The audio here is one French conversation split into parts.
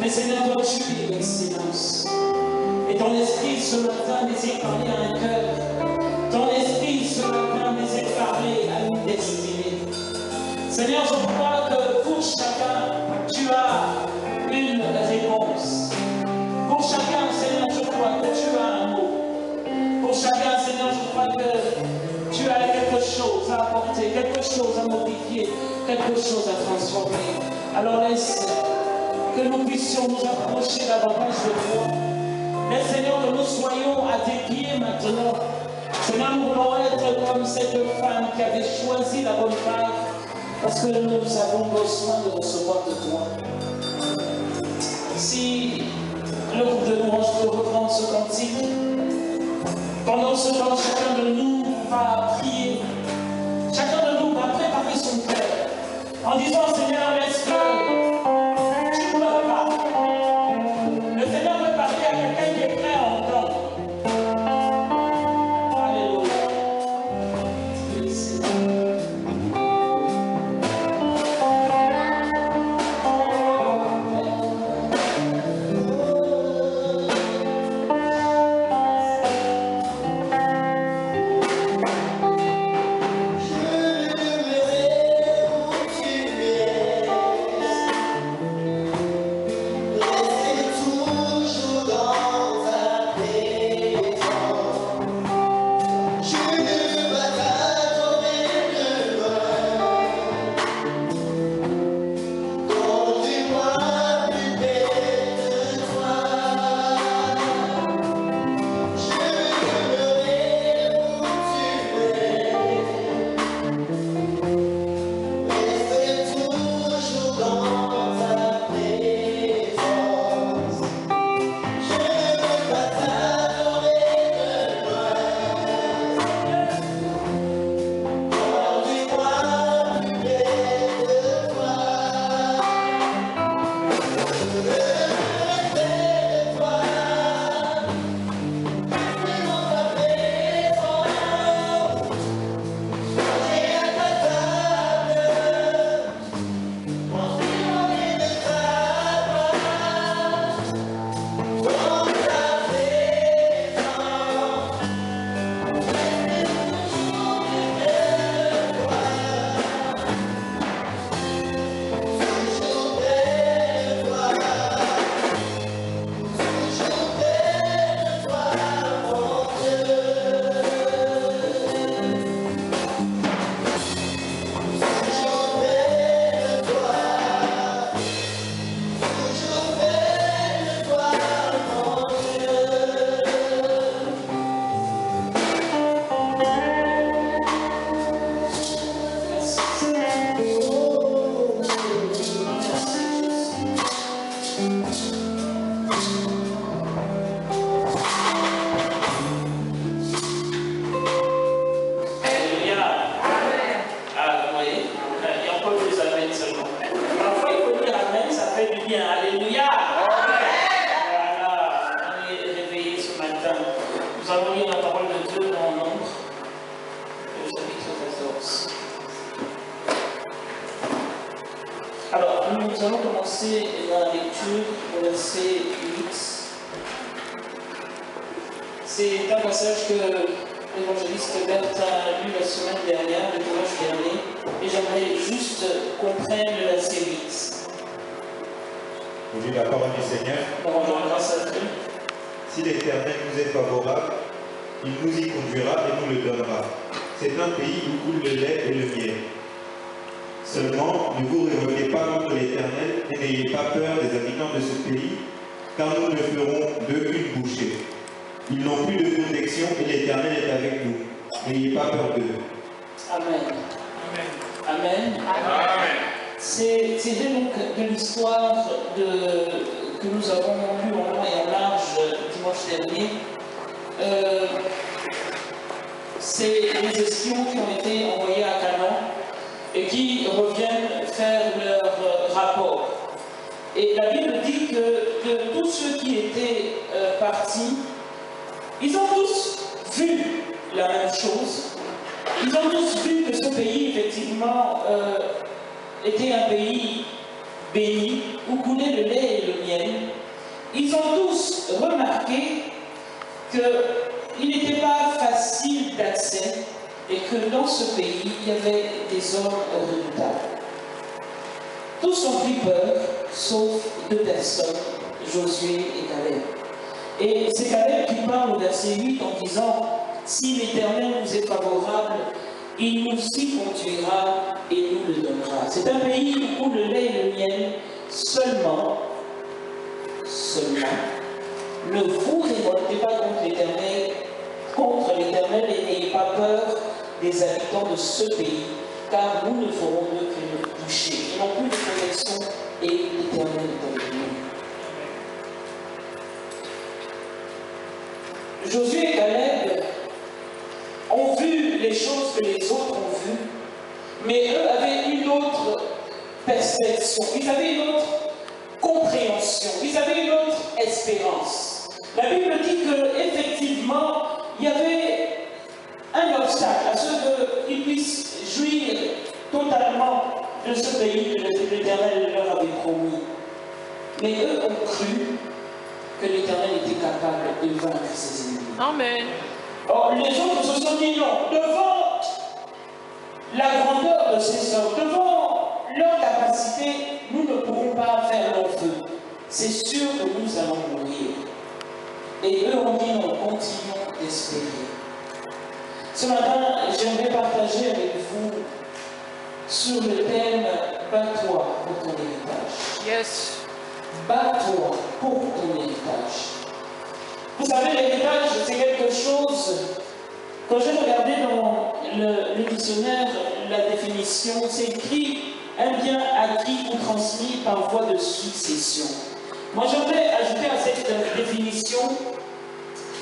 Mais Seigneur, toi tu es l'excellence. Et ton esprit ce matin désire parler à un cœur. Ton esprit ce matin désire parler à une destinée. Seigneur, je crois que pour chacun, tu as une réponse. Pour chacun, Seigneur, je crois que tu as un mot. Pour chacun, Seigneur, je crois que tu as quelque chose à apporter, quelque chose à modifier, quelque chose à transformer. Alors laisse que nous puissions nous approcher davantage de toi. Laisse, Seigneur, que nous soyons à tes pieds maintenant. Seigneur, nous voulons être comme cette femme qui avait choisi la bonne part, parce que nous avons besoin de recevoir de toi. Si le groupe de louange peut reprendre ce cantique, pendant ce temps, chacun de nous va prier. Chacun de nous va préparer son cœur en disant, Seigneur, laisse que tu ne me parles. Le Seigneur veut parler à quelqu'un qui est prêt à entendre. Alléluia. Nous allons commencer la lecture au verset 8. C'est un passage que l'évangéliste Berthe a lu la semaine dernière, le dimanche dernier, et j'aimerais juste qu'on prenne le verset 8. Au lieu de la parole du Seigneur, rendons grâce à Dieu. Si l'Éternel nous est favorable, il nous y conduira et nous le donnera. C'est un pays où coule le lait et le miel. Seulement, ne vous révoltez pas contre l'Éternel et n'ayez pas peur des habitants de ce pays, car nous ne ferons d'eux qu'une bouchée. Ils n'ont plus de protection et l'Éternel est avec nous. N'ayez pas peur d'eux. Amen. Amen. Amen. C'est tiré donc de l'histoire que nous avons lue en long et en large dimanche dernier. C'est les espions qui ont été envoyés à Canaan et qui reviennent faire leur rapport. Et la Bible dit que de tous ceux qui étaient partis, ils ont tous vu la même chose. Ils ont tous vu que ce pays, effectivement, était un pays béni, où coulait le lait et le miel. ils ont tous remarqué qu'il n'était pas facile d'accès et que dans ce pays, il y avait des hommes redoutables. Tous ont pris peur, sauf deux personnes, Josué et Caleb. Et c'est Caleb qui parle au verset 8 en disant « Si l'Éternel nous est favorable, il nous y conduira et nous le donnera. » C'est un pays où le lait et le miel, seulement, ne vous révoltez pas contre l'Éternel et n'ayez pas peur des habitants de ce pays, car nous ne ferons mieux que nous toucher. Ils n'ont plus de protection et l'Éternel est avec nous. Josué et Caleb ont vu les choses que les autres ont vues, mais eux avaient une autre perception, ils avaient une autre compréhension, ils avaient une autre espérance. La Bible dit qu'effectivement, il y avait un obstacle à ce qu'ils puissent jouir totalement de ce pays que l'Éternel leur avait promis. Mais eux ont cru que l'Éternel était capable de vaincre ses ennemis. Amen. Or, les autres se sont dit non, devant la grandeur de ces hommes, devant leur capacité, nous ne pourrons pas faire long feu. C'est sûr que nous allons mourir. Et eux ont dit non, continuons d'espérer. Ce matin, j'aimerais partager avec vous sur le thème « Bats-toi pour ton héritage ». Yes. Bats-toi pour ton héritage. Vous savez, l'héritage, c'est quelque chose, quand j'ai regardé dans le dictionnaire, la définition, c'est écrit un bien acquis ou transmis par voie de succession. Moi, j'aimerais ajouter à cette définition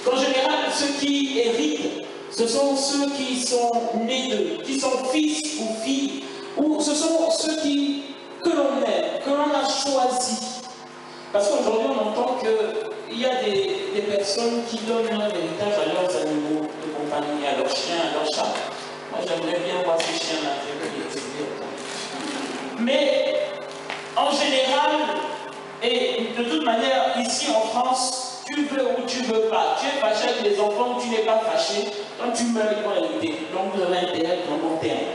qu'en général, ceux qui héritent, ce sont ceux qui sont nés d'eux, qui sont fils ou filles, ou ce sont ceux que l'on aime, que l'on a choisis. Parce qu'aujourd'hui, on entend qu'il y a des personnes qui donnent leur héritage à leurs animaux de compagnie, à leurs chiens, à leurs chats. Moi, j'aimerais bien voir ces chiens-là. Mais, en général, et de toute manière, ici en France, tu veux ou tu veux pas. Tu es fâché avec les enfants ou tu n'es pas fâché. Quand tu meurs, ils vont hériter. Donc, vous avez intérêt à ton bon terme.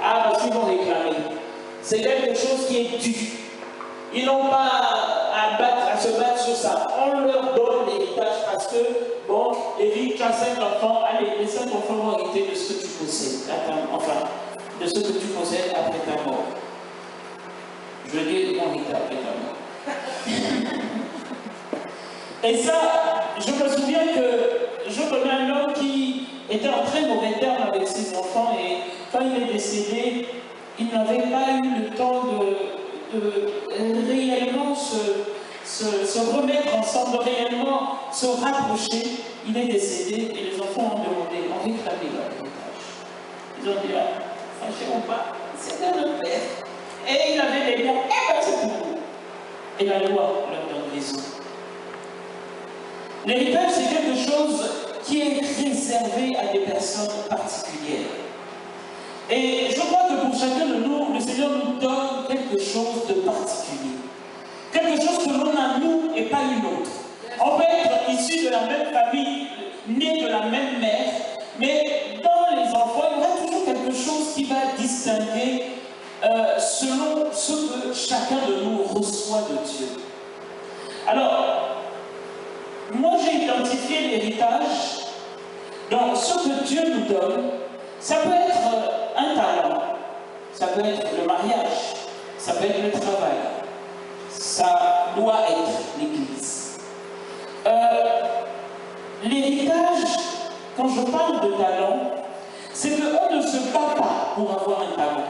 Ah, parce qu'ils vont réclamer. C'est quelque chose qui est dû. Ils n'ont pas à se battre sur ça. On leur donne l'héritage parce que, bon, Eric, tu as 5 enfants, allez, les 5 enfants vont hériter de ce que tu possèdes. Enfin, de ce que tu possèdes après ta mort. Je veux dire, ils vont hériter après ta mort. Et ça, je me souviens que je connais un homme qui était en très mauvais terme avec ses enfants et quand il est décédé, il n'avait pas eu le temps de réellement se remettre ensemble, de réellement se rapprocher. Il est décédé et les enfants ont demandé, on réclamait leur héritage. Ils ont dit, fâché ou pas, c'était notre père. Et il avait les biens, et ben c'est pour vous. Et la loi leur donne raison. L'héritage, c'est quelque chose qui est réservé à des personnes particulières. Et je crois que pour chacun de nous, le Seigneur nous donne quelque chose de particulier. Quelque chose que l'on a nous et pas une autre. On peut être issu de la même famille, né de la même mère, mais dans les enfants, il y aura toujours quelque chose qui va distinguer selon ce que chacun de nous reçoit de Dieu. Alors, moi j'ai identifié l'héritage dans ce que Dieu nous donne. Ça peut être un talent, ça peut être le mariage, ça peut être le travail, ça doit être l'Église. L'héritage, quand je parle de talent, c'est qu'on ne se bat pas pour avoir un talent.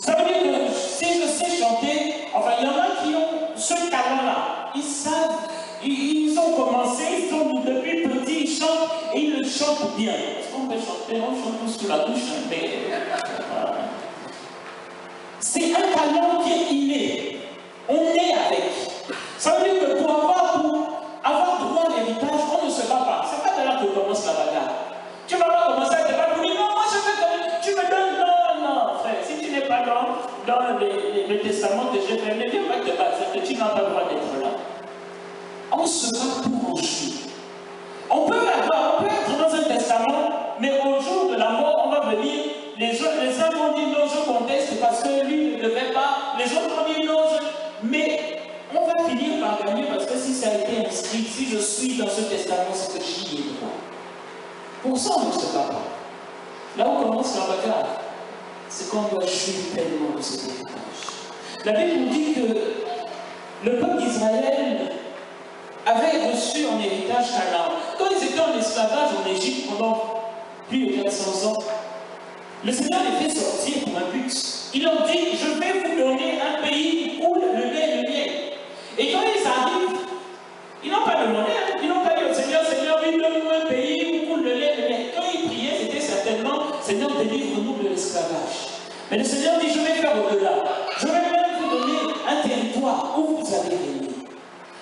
Ça veut dire que si je sais chanter, enfin il y en a qui ont ce talent-là, ils savent, ils ont commencé, ils sont depuis petits, ils chantent et ils le chantent bien. Est-ce qu'on peut chanter? On chante tous sous la bouche, mais voilà. C'est un talent qui est inné. On est avec. Ça veut dire que pour avoir droit à l'héritage, on ne se bat pas. C'est pas de là que commence la bagarre. Tu ne vas pas commencer à te battre pour dire non, moi je veux que tu me donnes. Non, frère, si tu n'es pas dans le testament que j'ai fait, ne viens pas te battre, c'est que tu n'as pas le droit d'être là. se bat pour en jouir. On peut être dans un testament, mais au jour de la mort, on va venir, les uns vont dire non, je conteste parce que lui ne devait pas, les autres vont dire non, mais on va finir par gagner parce que si ça a été inscrit, si je suis dans ce testament, c'est que j'y ai droit. Pour ça, on ne se bat pas. Là où commence la bagarre, c'est qu'on doit jouir pleinement de cet héritage. La Bible nous dit que le peuple d'Israël avait reçu en héritage Canaan. Quand ils étaient en esclavage en Égypte pendant plus de 400 ans, le Seigneur les fait sortir pour un but. Il leur dit, je vais vous donner un pays où le lait et le miel. Et quand ils arrivent, ils n'ont pas demandé, ils n'ont pas dit au Seigneur, Seigneur, oui, donne-nous un pays où le lait et le miel. Quand ils priaient, c'était certainement, Seigneur, délivre-nous de l'esclavage. Mais le Seigneur dit, je vais faire au-delà. Je vais même vous donner un territoire où vous allez régner.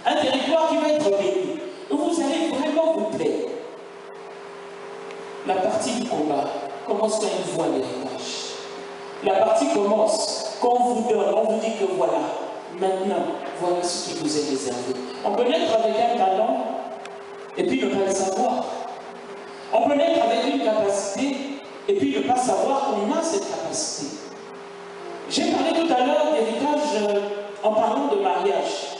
Un territoire qui va être béni, où vous allez vraiment vous plaire. La partie du combat commence quand il voit l'héritage. La partie commence quand on vous donne, on vous dit que voilà, maintenant, voilà ce qui vous est réservé. On peut naître avec un talent et puis ne pas le savoir. On peut naître avec une capacité et puis ne pas savoir qu'on a cette capacité. J'ai parlé tout à l'heure d'héritage en parlant de mariage.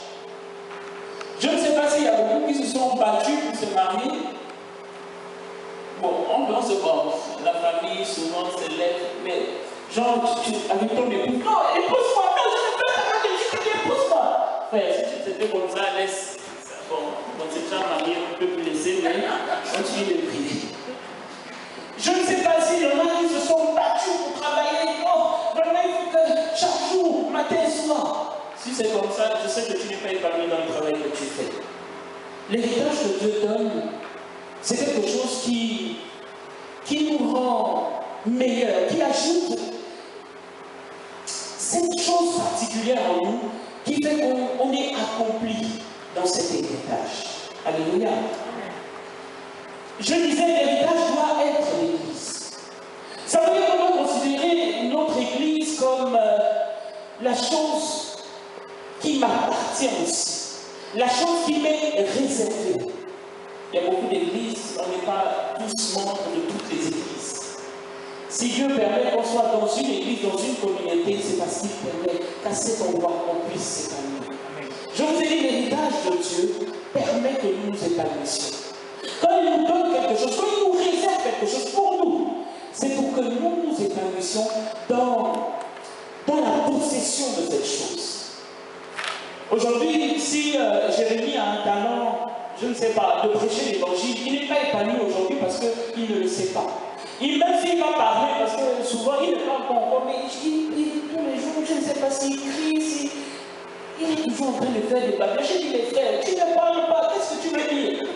Je ne sais pas s'il y a beaucoup qui se sont battus pour se marier. Bon, on danse pas. La famille souvent se lève, mais genre, avec ton épouse, non, épouse-moi, non, je ne peux pas que tu épouse-moi. Frère, si tu te fais comme ça, laisse. Bon, on s'est déjà marié, on peut plus laisser, mais continue de prier. Je ne sais pas s'il y en a qui se sont battus pour travailler. Oh, vraiment, il faut que chaque jour, matin et soir. Si c'est comme ça, je sais que tu n'es pas épanoui dans le travail que tu fais. L'héritage que Dieu donne, c'est quelque chose qui nous rend meilleurs, qui ajoute cette chose particulière en nous, qui fait qu'on est accompli dans cet héritage. Alléluia. Je disais, l'héritage doit être l'Église. Ça veut dire qu'on doit considérer notre Église comme la chose qui m'appartient aussi. La chose qui m'est réservée. Il y a beaucoup d'églises, on n'est pas tous membres de toutes les églises. Si Dieu permet qu'on soit dans une église, dans une communauté, c'est parce qu'il permet qu'à cet endroit, on puisse s'épanouir. Je vous ai dit, l'héritage de Dieu permet que nous nous épanouissions. Quand il nous donne quelque chose, quand il nous réserve quelque chose pour nous, c'est pour que nous nous épanouissions dans la possession de cette chose. Aujourd'hui, si Jérémie a un talent, je ne sais pas, de prêcher l'évangile, il n'est pas épanoui aujourd'hui parce qu'il ne le sait pas. Même s'il va parler, parce que souvent il ne parle pas encore, mais tous les jours, je ne sais pas s'il crie, il est toujours en train de faire des bagarres. J'ai dit, les frères, tu ne parles pas, qu'est-ce que tu veux dire?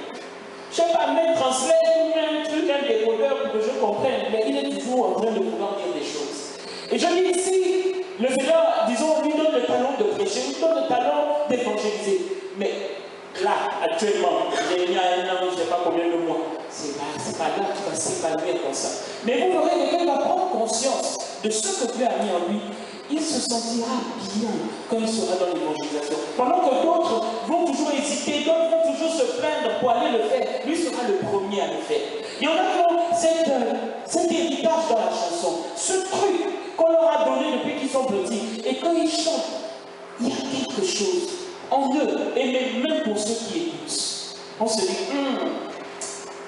Je ne sais pas, même translate ou un truc, un décodeur pour que je comprenne, mais il est toujours en train de vouloir dire des choses. Et je dis ici, le Seigneur, disons, lui donne le talent de prêcher, lui donne le talent d'évangéliser. Mais là, actuellement, il y a un an, je ne sais pas combien de mois, c'est pas là qu'il va s'épanouir comme ça. Mais vous verrez que quand il va prendre conscience de ce que Dieu a mis en lui, il se sentira bien quand il sera dans l'évangélisation. Pendant que d'autres vont toujours hésiter, d'autres vont toujours se plaindre pour aller le faire, lui sera le premier à le faire. Il y en a qui ont cet héritage dans la chanson, ce truc qu'on leur a donné depuis qu'ils sont petits. Et quand ils chantent, il y a quelque chose en eux, et même pour ceux qui écoutent. On se dit,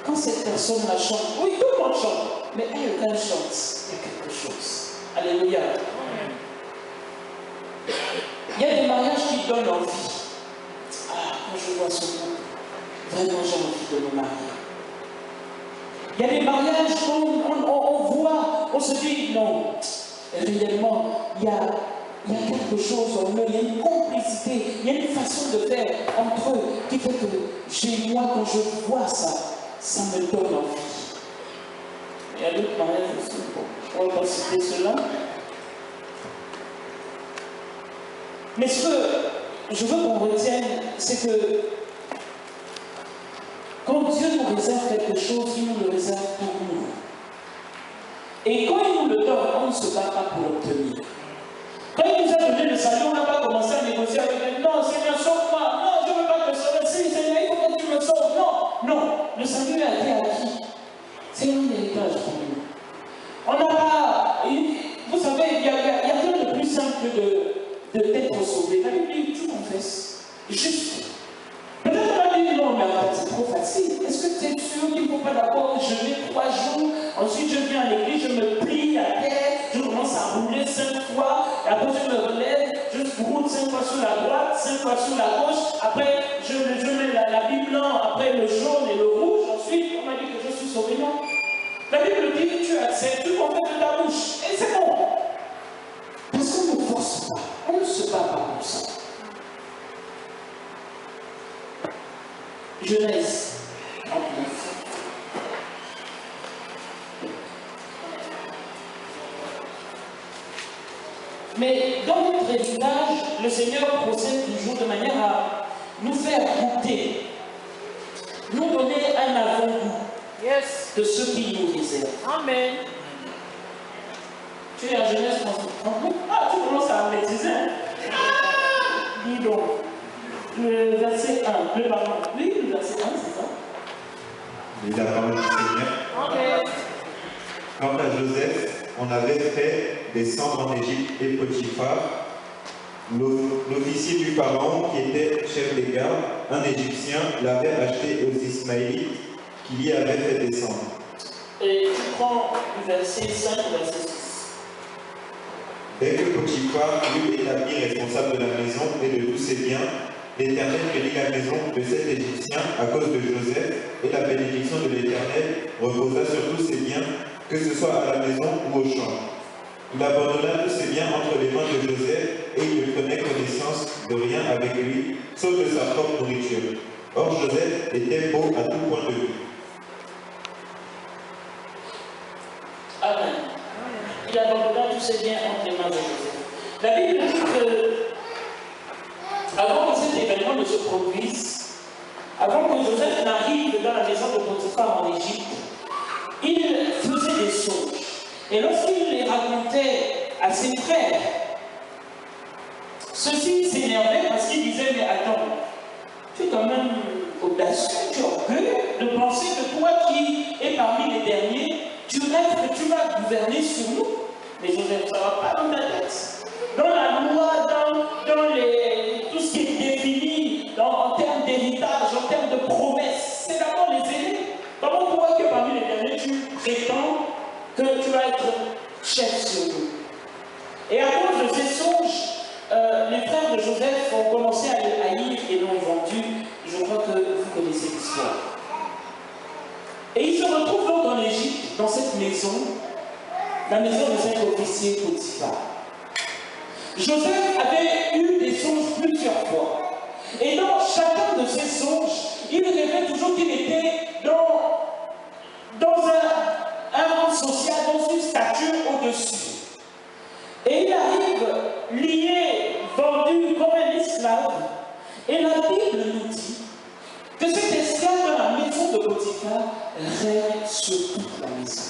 quand cette personne la chante, oui, tout le monde chante, mais elle, quand elle chante, il y a quelque chose. Alléluia. Il y a des mariages qui donnent envie. Ah, quand je vois ce couple, vraiment j'ai envie de me marier. Il y a des mariages où on voit, on se dit, non, réellement, il y a quelque chose en eux, il y a une complicité, il y a une façon de faire entre eux qui fait que moi, quand je vois ça, ça me donne envie. Il y a d'autres mariages aussi, bon, on va pas citer cela. Mais ce que je veux qu'on retienne, c'est que quand Dieu nous réserve quelque chose, il nous le réserve pour nous. Et quand il nous le donne, on ne se bat pas pour l'obtenir. Quand il nous a donné le salut, on n'a pas commencé à négocier avec lui. Non, Seigneur, sauve-moi. Non, je ne veux pas te sauver. Si, Seigneur, c'est trop facile. Est-ce que tu es sûr qu'il ne faut pas d'abord jeûner 3 jours, ensuite je viens à l'église, je me plie à terre, je commence à rouler 5 fois, et après je me relève, je roule 5 fois sur la droite, 5 fois sur la gauche, après je mets la Bible blanc, après le jaune et le rouge, ensuite on m'a dit que je suis sauvé, non. La Bible dit, tu acceptes, tu confesses de ta bouche, et c'est bon. Parce qu'on ne force pas, on ne se bat pas comme ça. Genèse 39. Mais dans notre héritage, le Seigneur procède toujours de manière à nous faire goûter, nous donner un avant-goût de ce qu'il nous réserve. Amen. Tu es à Genèse 39. Ah, tu commences à maîtriser. Dis donc. Le verset 1, le pardon. Oui, le verset 1, c'est ça. Et la parole du Seigneur. Amen. Quant à Joseph, on avait fait descendre en Égypte et Potiphar, l'officier du pharaon qui était chef des gardes, un Égyptien, l'avait acheté aux Ismaélites qui l'y avaient fait descendre. Et tu prends le verset 5 ou verset 6. Dès que Potiphar eut établi responsable de la maison et de tous ses biens, l'Éternel bénit la maison de cet Égyptien à cause de Joseph, et la bénédiction de l'Éternel reposa sur tous ses biens, que ce soit à la maison ou au champ. Il abandonna tous ses biens entre les mains de Joseph, et il ne prenait connaissance de rien avec lui, sauf de sa propre nourriture. Or Joseph était beau à tout point de vue. Amen. Il abandonna tous ses biens entre les mains de Joseph. La Bible dit que avant que cet événement ne se produise, avant que Joseph n'arrive dans la maison de Potiphar en Égypte, il faisait des songes. Et lorsqu'il les racontait à ses frères, ceux-ci s'énervaient parce qu'ils disaient, mais attends, tu es quand même audacieux, tu es orgueilleux de penser que toi qui es parmi les derniers, tu rêves que tu vas gouverner sur nous. Mais Joseph, ça ne va pas dans ta tête. Dans la loi, dans tout ce qui est défini en termes d'héritage, en termes de promesses, c'est d'abord les aînés. Comment toi qui es parmi les derniers, tu prétends que tu vas être chef sur nous? Et à cause de ces songes, les frères de Joseph ont commencé à le haïr et l'ont vendu. Je crois que vous connaissez l'histoire. Et il se retrouve donc en Égypte, dans cette maison, la maison de cet officier Potiphar. Joseph avait eu des songes plusieurs fois. Et dans chacun de ces songes, il rêvait toujours qu'il était dans un rang social, dans une stature au-dessus. Et il arrive lié, vendu comme un esclave. Et la Bible nous dit que cet esclave dans la maison de Potiphar règne sur toute la maison.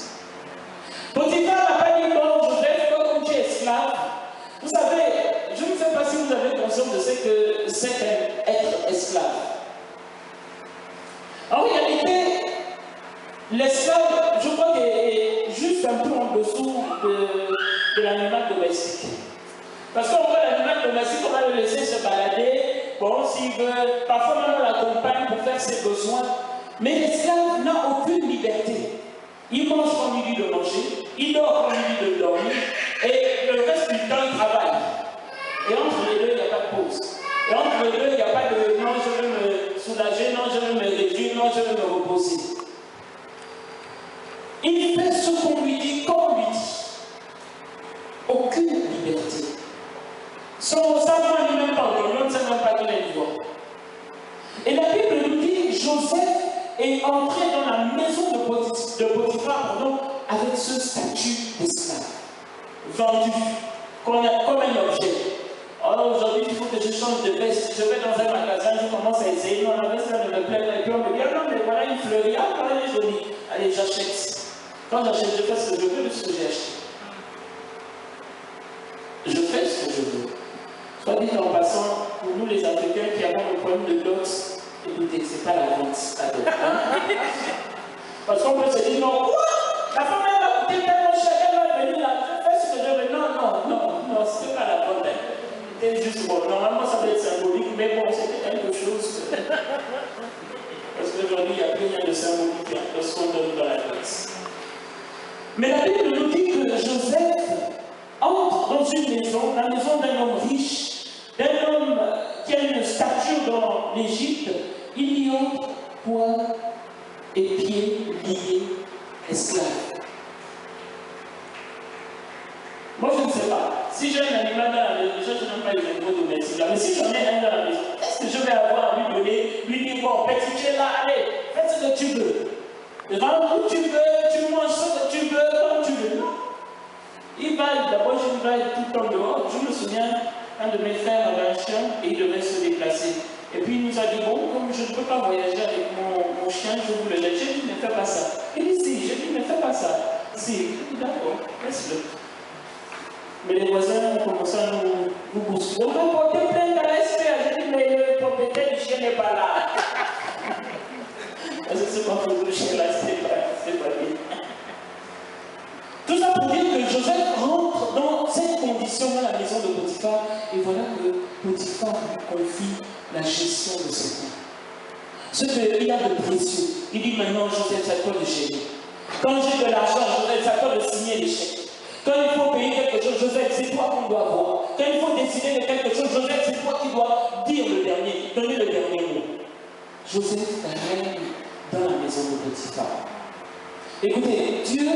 Potiphar n'a pas dit, bon, Joseph, comme tu es esclave. Vous savez, je ne sais pas si vous avez conscience de ce que c'est qu'être esclave. En réalité, l'esclave, je crois qu'il est juste un peu en dessous de l'animal domestique. Parce qu'on voit l'animal domestique, on va le laisser se balader. Bon, s'il veut, parfois même on l'accompagne pour faire ses besoins. Mais l'esclave n'a aucune liberté. Il mange quand il dit de manger, il dort quand il dit de dormir, et le reste du temps, il travaille. Et entre les deux, il n'y a pas de pause. Et entre les deux, il n'y a pas de non, je veux me soulager, non, je veux me réduire, non, je veux me reposer. Il fait ce qu'on lui dit, comme on lui dit. Aucune liberté. Sa main lui-même pas, on ne sait même pas qu'il a une voix. Et la Bible nous dit, Joseph est entré dans la maison de Potiphar avec ce statut d'esclave, vendu comme un objet. Alors aujourd'hui, il faut que je change de veste. Je vais dans un magasin, je commence à essayer. Non, la veste là ne me plaît pas. Et puis on me dit, ah non, mais voilà une fleurie. Ah, voilà, elle est jolie. Allez, j'achète. Quand j'achète, je fais ce que je veux de ce que j'ai acheté. Je fais ce que je veux. Soit dit en passant, pour nous les Africains qui avons le problème de dot, écoutez, c'est pas la vente à dot. Hein? Parce qu'on peut se dire, non, quoi? La femme elle va coûter tellement cher, elle va venir là, je fais ce que je veux. Non, c'est pas la vente. C'est juste bon. Normalement, ça doit être symbolique, mais bon, c'était quelque chose. qu'aujourd'hui, il n'y a plus rien de symbolique lorsqu'on donne dans la classe. Mais la Bible nous dit que Joseph entre dans une maison, la maison d'un homme riche, d'un homme qui a une stature dans l'Égypte. Il y entre, poings et pieds liés, esclaves. Moi, je ne sais pas. Si j'ai un animal dans la maison, déjà, je n'aime pas les animaux domestiques, mais si j'en ai un dans la maison, est-ce que je vais avoir à lui donner, lui dire, bon, petit, tu es là, allez, fais ce que tu veux. Rentre où tu veux, tu manges ce que tu veux, comme tu veux. Non. Il va, d'abord, je vais tout le temps dehors. Je me souviens, un de mes frères avait un chien et il devait se déplacer. Et puis il nous a dit, bon, comme je ne peux pas voyager avec mon chien, je vous le laisse. J'ai dit, ne fais pas ça. Il dit, si, j'ai dit, ne fais pas ça. Si, j'ai dit, d'accord, laisse-le. Mais les voisins ont commencé à nous bousculer. On va porter plainte à la SPA. J'ai dit, mais le propriétaire du chien n'est pas là. Parce que c'est pas pour le chien là, c'est pas bien. Tout ça pour dire que Joseph rentre dans cette condition à la maison de Potiphar. Et voilà que Potiphar lui confie la gestion de ses biens. Ce qu'il a de précieux. Il dit maintenant, Joseph, c'est à toi de gérer. Quand j'ai de l'argent, Joseph, c'est à toi de signer les chèques. Quand il faut payer quelque chose, Joseph, c'est toi qu'on doit voir. Quand il faut décider de quelque chose, Joseph, c'est toi qui dois dire le dernier, donner le dernier mot. Joseph règne dans la maison de Potiphar. Écoutez, Dieu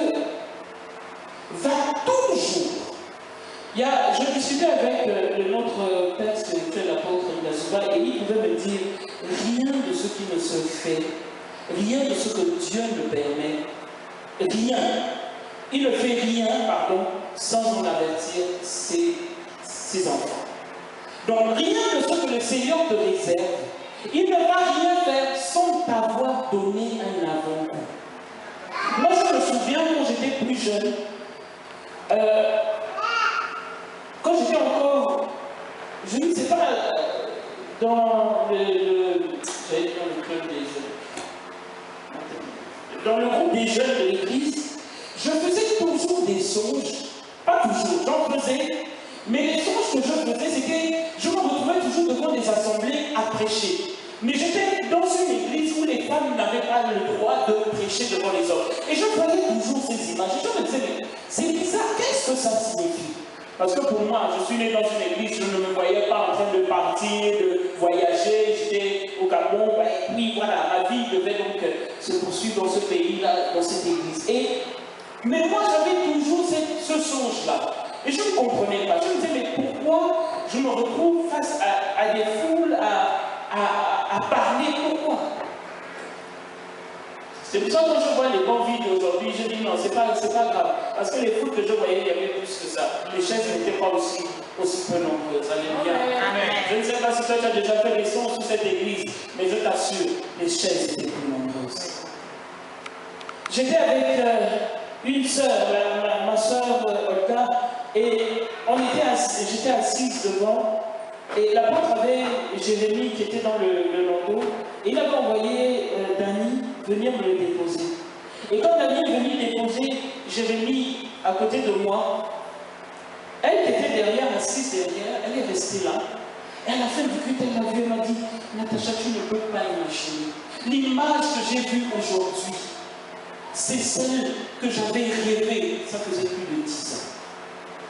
va toujours. Je discutais avec notre père spirituel, l'apôtre Ndasuba, et il pouvait me dire rien de ce qui ne se fait, rien de ce que Dieu ne permet, rien. Il ne fait rien, sans en avertir ses enfants. Donc rien de ce que le Seigneur te réserve, il ne va rien faire sans t'avoir donné un avant-goût. Moi je me souviens quand j'étais plus jeune, quand j'étais encore, je ne sais pas, dans le club des jeunes, dans le groupe des jeunes de l'église, je faisais toujours des songes, pas toujours, j'en faisais, mais les songes que je faisais, c'est que je me retrouvais toujours devant des assemblées à prêcher. Mais j'étais dans une église où les femmes n'avaient pas le droit de prêcher devant les hommes. Et je voyais toujours ces images. Et je me disais, mais c'est bizarre, qu'est-ce que ça signifie? Parce que pour moi, je suis né dans une église, je ne me voyais pas en train de partir, de voyager, j'étais au Gabon, et puis voilà, ma vie devait donc se poursuivre dans ce pays-là, dans cette église. Mais moi, j'avais toujours ce songe-là. Et je ne comprenais pas. Je me disais, mais pourquoi je me retrouve face à des foules, à parler? Pourquoi? C'est pour ça que quand je vois les bons vides aujourd'hui, je dis non, c'est pas grave. Parce que les foules que je voyais, il y avait plus que ça. Les chaises n'étaient pas aussi peu nombreuses. Alléluia. Amen. Je ne sais pas si toi tu as déjà fait des sons sur cette église, mais je t'assure, les chaises étaient plus nombreuses. J'étais avec une sœur, ma sœur Olga, et j'étais assise devant, et l'apôtre avait Jérémie qui était dans le landau, et il avait envoyé Dani venir me le déposer. Et quand Dani est venu déposer Jérémie à côté de moi, elle qui était derrière, assise derrière, elle est restée là. Et à la fin du culte, elle m'a vu, elle m'a dit, Natacha, tu ne peux pas imaginer. L'image que j'ai vue aujourd'hui, c'est celle que j'avais rêvée, ça faisait plus de 10 ans.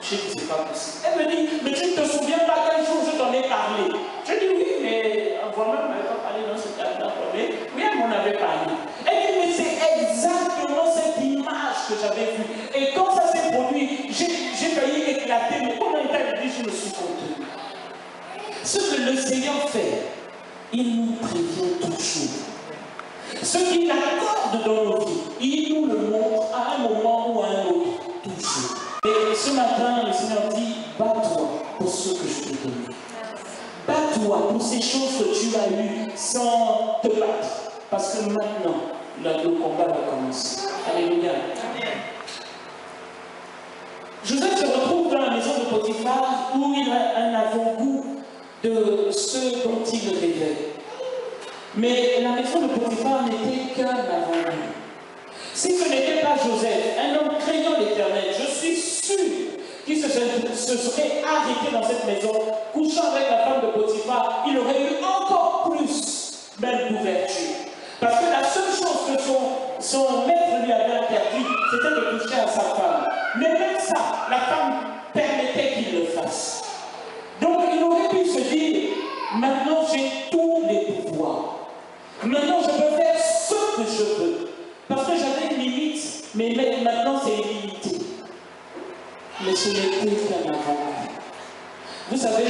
Je dis, c'est pas possible. Elle me dit, mais tu ne te souviens pas quel jour je t'en ai parlé? Je dis, oui, mais moi-même, elle n'a pas parlé dans ce cadre-là. Oui, elle m'en avait parlé. Elle dit, mais c'est exactement cette image que j'avais vue. Et quand ça s'est produit, j'ai failli éclater, mais pendant l'état dit, je me suis contenu. Ce que le Seigneur fait, il nous prévient toujours. Ce qu'il accorde dans nos vies, il nous le montre à un moment ou à un autre, toujours. Et ce matin, le Seigneur dit, bats-toi pour ce que je t'ai donné. Bats-toi pour ces choses que tu as eues sans te battre. Parce que maintenant, le combat va commencer. Alléluia. Joseph se retrouve dans la maison de Potiphar où il a un avant-goût de ce dont il rêvait. Mais la maison de Potiphar n'était qu'un avant-goût. Si ce n'était pas Joseph, un homme craignant l'Éternel, je suis sûr qu'il se serait arrêté dans cette maison, couchant avec la femme de Potiphar, il aurait eu encore plus belle couverture. Parce que Maintenant, je peux faire ce que je veux. Parce que j'avais une limite, mais maintenant c'est illimité. Mais ce n'était qu'un avant. Vous savez,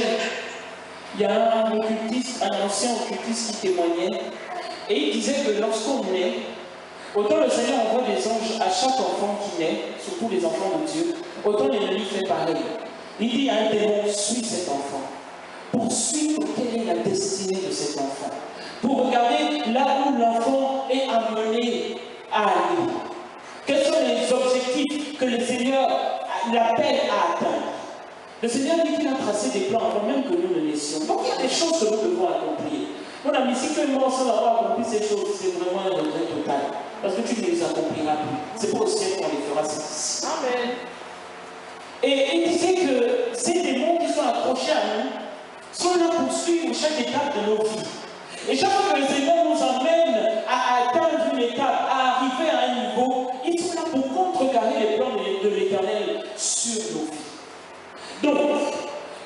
il y a un occultiste, un ancien occultiste qui témoignait, et il disait que lorsqu'on naît, autant le Seigneur envoie des anges à chaque enfant qui naît, surtout les enfants de Dieu, autant l'ennemi fait pareil. Il dit à un démon, suis cet enfant, pour suivre quelle est la destinée de cet enfant, pour regarder là où l'enfant est amené à aller. Quels sont les objectifs que le Seigneur l'appelle à atteindre? Le Seigneur dit qu'il a tracé des plans avant même que nous ne naissions. Donc il y a des choses que nous devons accomplir. Mon ami, si tu es mort sans avoir accompli ces choses, c'est vraiment un regret total. Parce que tu ne les accompliras plus. C'est pas au ciel qu'on les fera, c'est ici. Amen. Et il disait que ces démons qui sont accrochés à nous sont là pour suivre chaque étape de nos vies. Et chaque fois que le Seigneur nous emmène à atteindre une étape, à arriver à un niveau, ils sont là pour contrecarrer les plans de l'Éternel sur nos vies. Donc,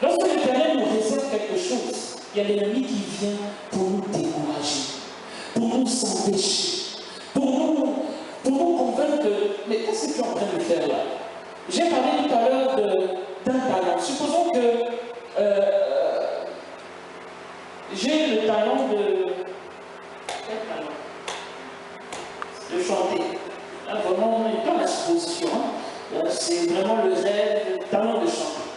lorsque l'Éternel nous réserve quelque chose, il y a l'ennemi qui vient pour nous décourager, pour nous empêcher, pour nous convaincre que, mais qu'est-ce que tu es en train de faire là? J'ai parlé tout à l'heure d'un talent. Supposons que j'ai le talent de... Quel talent? De chanter. Là, vraiment, on n'est pas la supposition. C'est vraiment le rêve, le talent de chanter.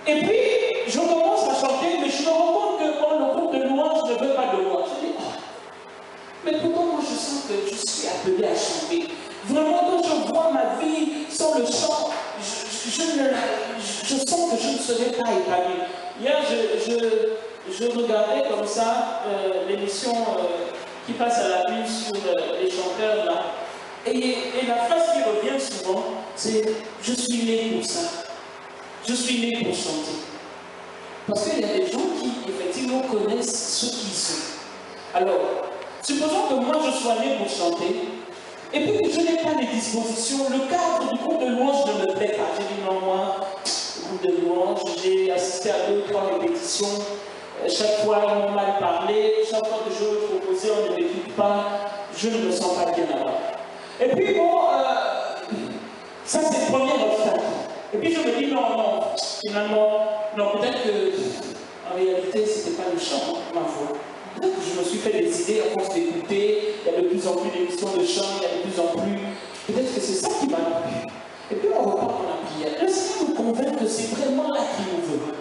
Et puis, je commence à chanter, mais je me rends compte que quand le groupe de louange ne veut pas de moi, je dis, oh, mais pourquoi moi je sens que je suis appelé à chanter? Vraiment, quand je vois ma vie sans le chant, je sens que je ne serai pas épanoui. Hier, je regardais comme ça l'émission qui passe à la une sur les chanteurs là. Et la phrase qui revient souvent, c'est « Je suis né pour ça. Je suis né pour chanter. » Parce qu'il y a des gens qui, effectivement, connaissent ce qu'ils sont. Alors, supposons que moi, je sois né pour chanter, et puis que je n'ai pas les dispositions, le cadre du groupe de louange ne me plaît pas. J'ai dit non, moi, le groupe de louange, j'ai assisté à 2 ou 3 répétitions. Chaque fois, ils m'ont mal parlé. Chaque fois que je veux proposer, on ne m'écoute pas. Je ne me sens pas bien là-bas. Et puis, bon, ça, c'est le premier obstacle. Et puis, je me dis, non, finalement, non, peut-être que, en réalité, ce n'était pas le chant, ma voix. Peut-être que je me suis fait des idées à force d'écouter, il y a de plus en plus d'émissions de chant, il y a de plus en plus. Peut-être que c'est ça qui m'a plu. Et puis on repart dans la prière. Le Seigneur nous convainc que c'est vraiment là qu'il nous veut.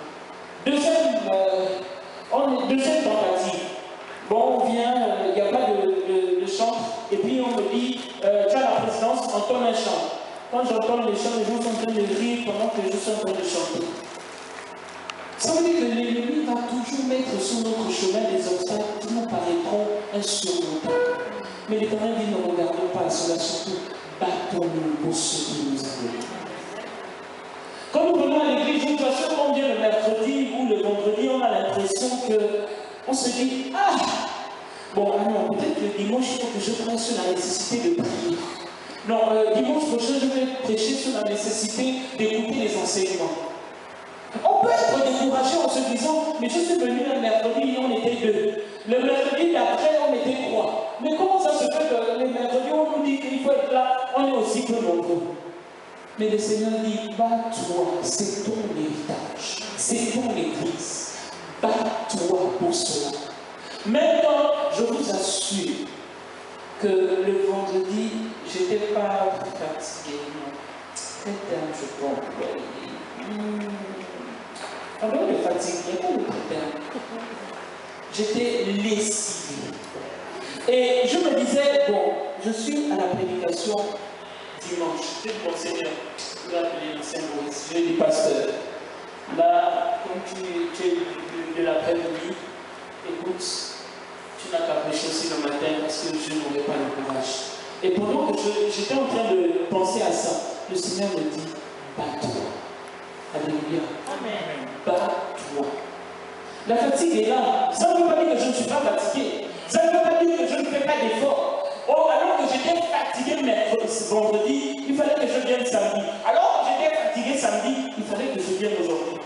Deuxième tentative. Bon, on vient, il n'y a pas de chant, et puis on me dit, tu as la présidence, entonne un chant. Quand j'entends les chants, les gens sont en train de rire pendant que je suis en train de chanter. Ça veut dire que l'ennemi va toujours mettre sur notre chemin des obstacles qui nous paraîtront insurmontables. Mais l'Éternel dit, ne regardons pas à cela, surtout battons-nous pour ce que nous avons. Quand nous venons à l'église, de toute façon, on vient le mercredi ou le vendredi, on a l'impression qu'on se dit, ah, bon, alors peut-être le dimanche, il faut que je prenne sur la nécessité de prier. Non, dimanche prochain, je vais prêcher sur la nécessité d'écouter les enseignements. On peut être découragé en se disant, mais je suis venu un mercredi et on était 2. Le mercredi d'après, on était 3. Mais comment ça se fait que les mercredis, on nous dit qu'il faut être là, on est aussi peu nombreux. Mais le Seigneur dit, bats-toi, c'est ton héritage, c'est ton église. Bats-toi pour cela. Maintenant, je vous assure que le vendredi, je n'étais pas fatigué. Quel terme je peux employer? Avant de fatigue, il n'y a pas de terme. J'étais lessivé. Et je me disais, bon, je suis à la prédication dimanche. Je dis, bon Seigneur, tu vas appeler l'ancien Maurice. Je dis, pasteur, là, comme tu es de l'après-midi, écoute, tu n'as qu'à prêcher aussi le matin parce que je n'aurai pas le courage. Et pendant que j'étais en train de penser à ça, le Seigneur me dit, bats-toi. Alléluia. Amen. Bats-toi. La fatigue est là. Ça ne veut pas dire que je ne suis pas fatigué. Ça ne veut pas dire que je ne fais pas d'effort. Oh, alors que j'étais fatigué vendredi, il fallait que je vienne samedi. Alors que j'étais fatigué samedi, il fallait que je vienne aujourd'hui.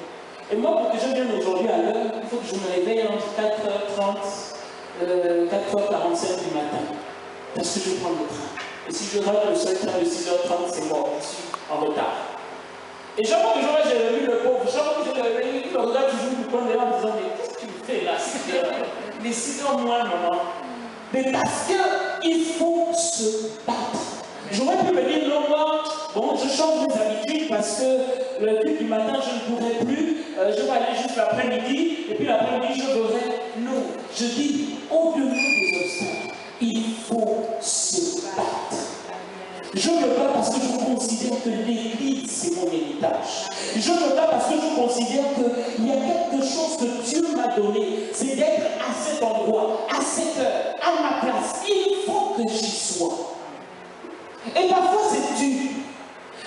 Et moi, pour que je vienne aujourd'hui à l'heure, il faut que je me réveille entre 4h30 4h45 du matin. Parce que je prends le train. Et si je rate le seul train de 6h30, c'est mort. Je suis en retard. Et chaque fois que j'ai vu le pauvre, chaque fois que je l'ai vu, il me regarde toujours du coin de là en disant, mais qu'est-ce que tu fais là, 6h? Les 6h moins, maman. Mais parce qu'il faut se battre. J'aurais pu me dire, non, moi, bon, je change mes habitudes parce que le culte du matin, je ne pourrai plus. Je vais aller juste l'après-midi, et puis l'après-midi, je verrai. Non, je dis, au-delà des obstacles, il faut se battre. Je me bats parce que je considère que l'Église, c'est mon héritage. Je me bats parce que je considère qu'il y a quelque chose que Dieu m'a donné. C'est d'être à cet endroit, à cette heure, à ma place. Il faut que j'y sois. Et parfois, c'est dur.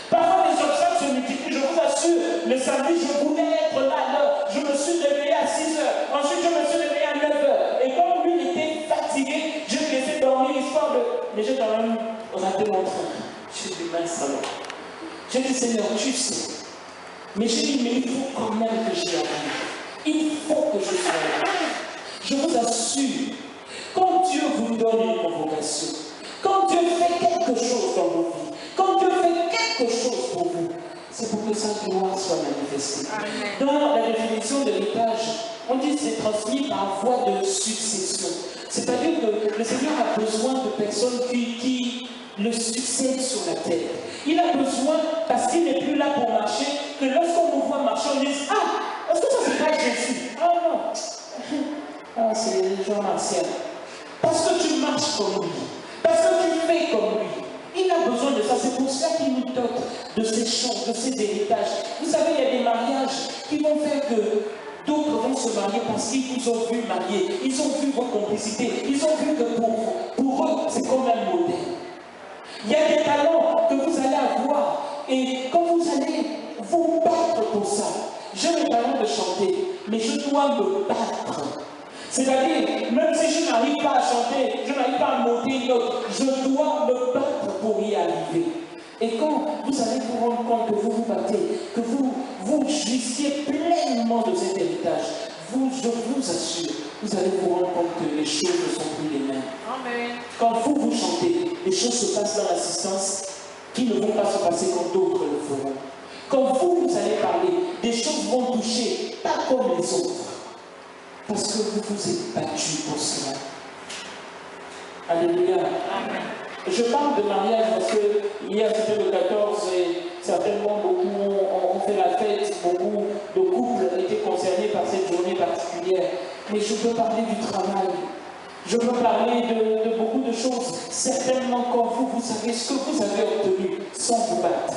Parfois, les obstacles se multiplient. Je vous assure, le samedi, je voulais être là à l'heure. Je me suis réveillé à 6h. Ensuite, je me suis réveillé à 9h. Et comme lui était fatigué, je l'ai laissé dormir histoire de... Mais j'ai quand même raté mon train. Je suis mince alors. J'ai dit, Seigneur, tu sais. Mais j'ai dit, mais il faut quand même que j'y arrive. Il faut que je sois là. Je vous assure, quand Dieu vous donne une convocation, quand Dieu fait quelque chose dans vos vies, quand Dieu fait quelque chose pour vous, c'est pour que sa gloire soit manifestée. Amen. Dans la définition de l'héritage, on dit que c'est transmis par voie de succession. C'est-à-dire que le Seigneur a besoin de personnes qui le succèdent sur la terre. Il a besoin, parce qu'il n'est plus là pour marcher, que lorsqu'on vous voit marcher, on dise, ah, est-ce que ça c'est pas Jésus? Ah non, ah, c'est Jean-Martial. Parce que tu marches comme lui. Parce que tu fais comme lui. Il a besoin de ça. C'est pour ça qu'il nous dote de ces choses, de ces héritages. Vous savez, il y a des mariages qui vont faire que d'autres vont se marier parce qu'ils vous ont vu marier. Ils ont vu votre complicité. Ils ont vu que pour eux, c'est comme un modèle. Il y a des talents que vous allez avoir. Et quand vous allez vous battre pour ça, j'ai le talent de chanter, mais je dois me battre. C'est-à-dire, même si je n'arrive pas à chanter, je n'arrive pas à monter une note, je dois me battre pour y arriver. Et quand vous allez vous rendre compte que vous vous battez, que vous jouissiez pleinement de cet héritage, je vous assure, vous allez vous rendre compte que les choses ne sont plus les mêmes. Amen. Quand vous chantez, les choses se passent dans l'assistance qui ne vont pas se passer quand d'autres le feront. Quand vous allez parler, des choses vont toucher, pas comme les autres. Parce que vous vous êtes battu pour cela. Alléluia. Amen. Je parle de mariage parce que hier c'était le 14 et certainement beaucoup ont fait la fête, beaucoup de couples étaient concernés par cette journée particulière. Mais je peux parler du travail. Je peux parler de beaucoup de choses. Certainement quand vous savez ce que vous avez obtenu sans vous battre.